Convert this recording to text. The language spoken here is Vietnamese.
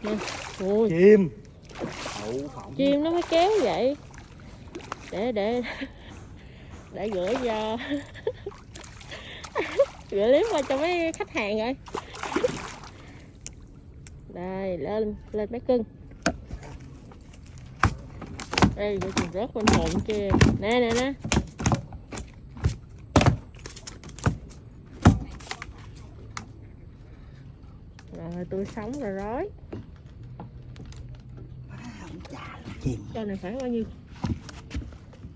Nè. Ui. Chim. Chim nó mới kéo vậy. Để gửi cho gửi clip qua cho mấy khách hàng rồi. Đây, lên mấy cưng. Đây, vô chừng rớt bên bụng kia. Nè. Rồi, tôi sống rồi rối. Chim. Cho này khoảng bao nhiêu?